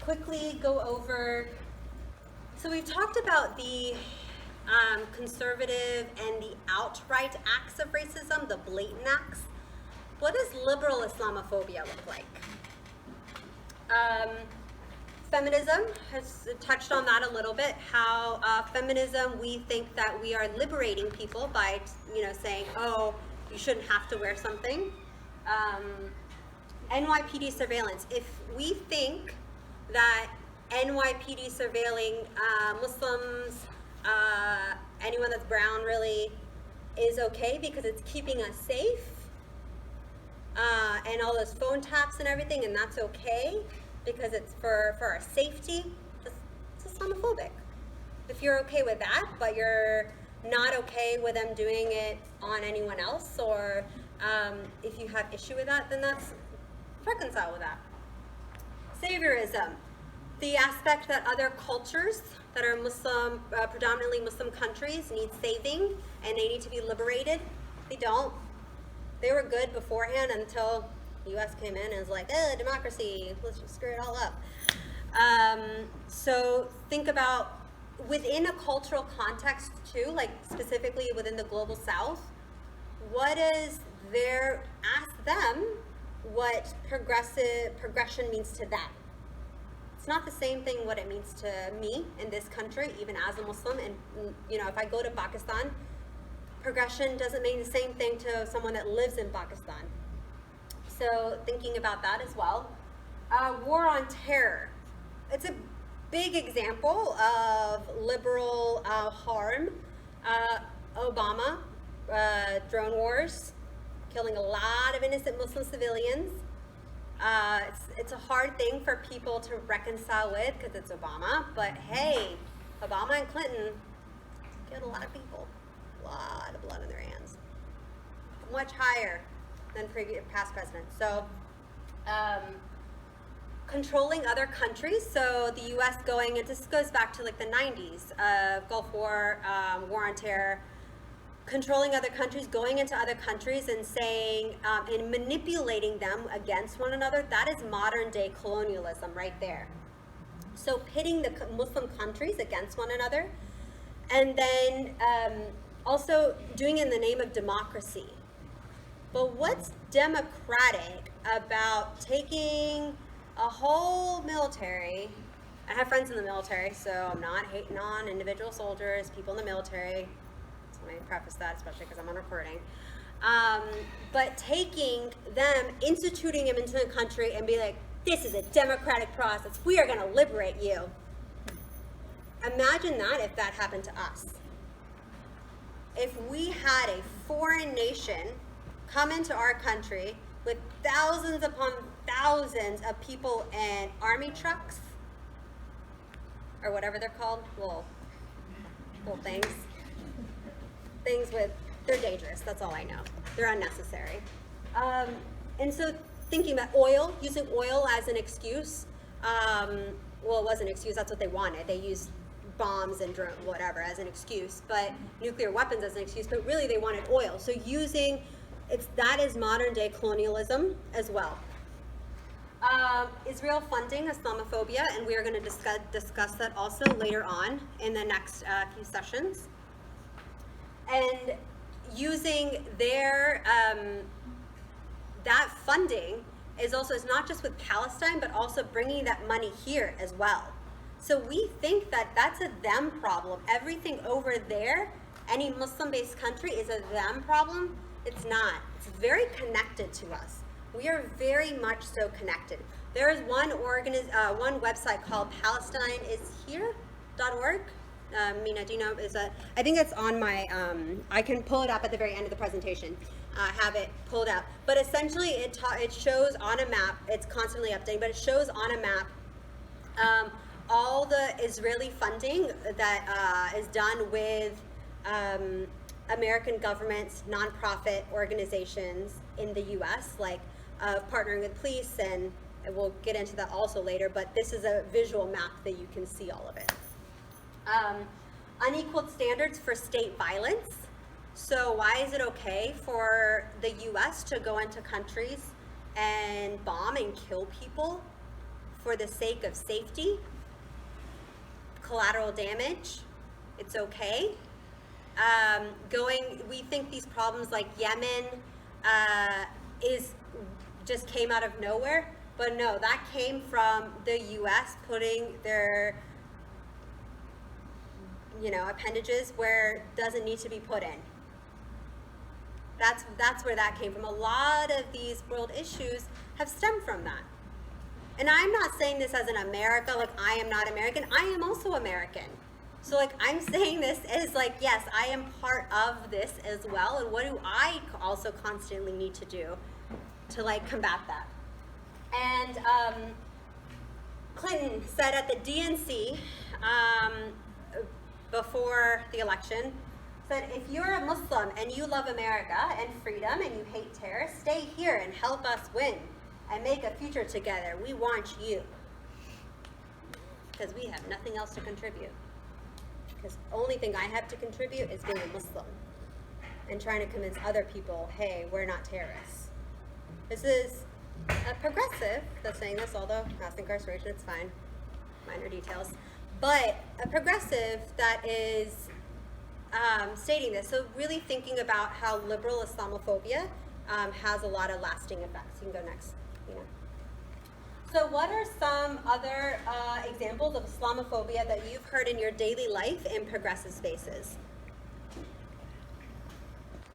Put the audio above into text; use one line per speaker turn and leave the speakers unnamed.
quickly go over, so we've talked about the conservative and the outright acts of racism, the blatant acts. What does liberal Islamophobia look like? Feminism has touched on that a little bit, how feminism, we think that we are liberating people by, saying, oh, you shouldn't have to wear something. NYPD surveillance. If we think that NYPD surveilling Muslims, anyone that's brown really, is okay because it's keeping us safe, and all those phone taps and everything, and that's okay because it's for our safety, it's Islamophobic. If you're okay with that, but you're not okay with them doing it on anyone else, or if you have issue with that, then that's reconcile with that. Saviorism, the aspect that other cultures that are Muslim, predominantly Muslim countries, need saving and they need to be liberated. They don't. They were good beforehand until the U.S. came in and was like, democracy, let's just screw it all up. So think about within a cultural context too, like specifically within the global South, what is their, ask them what progression means to them. It's not the same thing what it means to me in this country, even as a Muslim. And if I go to Pakistan, progression doesn't mean the same thing to someone that lives in Pakistan. So thinking about that as well. War on terror. It's a big example of liberal harm. Obama, drone wars, killing a lot of innocent Muslim civilians. It's a hard thing for people to reconcile with because it's Obama, but hey, Obama and Clinton killed a lot of people. A lot of blood in their hands. Much higher than past presidents. So, controlling other countries. So the U.S. going into, this goes back to like the 90s, Gulf War, War on Terror, controlling other countries, going into other countries and saying, and manipulating them against one another. That is modern day colonialism right there. So pitting the Muslim countries against one another, and then also doing it in the name of democracy. But what's democratic about taking a whole military? I have friends in the military, so I'm not hating on individual soldiers, people in the military. So let me preface that, especially because I'm on recording. But taking them, instituting them into the country and be like, this is a democratic process. We are going to liberate you. Imagine that if that happened to us. If we had a foreign nation come into our country with thousands upon thousands of people in army trucks, or whatever they're called, little things with, they're dangerous, that's all I know. They're unnecessary. And so thinking about oil, using oil as an excuse, well, it was an excuse, that's what they wanted. They used bombs and drone, whatever, as an excuse, but nuclear weapons as an excuse, but really they wanted oil. So using, that is modern day colonialism as well. Israel funding Islamophobia, and we are going to discuss that also later on in the next few sessions. And using their, that funding is not just with Palestine, but also bringing that money here as well. So we think that that's a them problem. Everything over there, any Muslim-based country, is a them problem. It's not. It's very connected to us. We are very much so connected. There is one website called PalestineIsHere.org. Mina, do you know? I think it's on my, I can pull it up at the very end of the presentation. Have it pulled out. But essentially it shows on a map, it's constantly updating, but it shows on a map all the Israeli funding that is done with American governments, nonprofit organizations in the U.S., like partnering with police, and we'll get into that also later, but this is a visual map that you can see all of it. Unequal standards for state violence. So why is it okay for the U.S. to go into countries and bomb and kill people for the sake of safety, collateral damage, it's okay. We think these problems like Yemen just came out of nowhere, but no, that came from the U.S. putting their, appendages where it doesn't need to be put in. That's where that came from. A lot of these world issues have stemmed from that. And I'm not saying this as an America, like I am not American. I am also American. So like I'm saying this as like, yes, I am part of this as well. And what do I also constantly need to do to like combat that? And Clinton said at the DNC before the election, said if you're a Muslim and you love America and freedom and you hate terrorists, stay here and help us win and make a future together. We want you. Because we have nothing else to contribute. Because the only thing I have to contribute is being a Muslim and trying to convince other people, hey, we're not terrorists. This is a progressive that's saying this, although mass incarceration, it's fine, minor details. But a progressive that is stating this. So really thinking about how liberal Islamophobia has a lot of lasting effects. You can go next. So what are some other examples of Islamophobia that you've heard in your daily life in progressive spaces?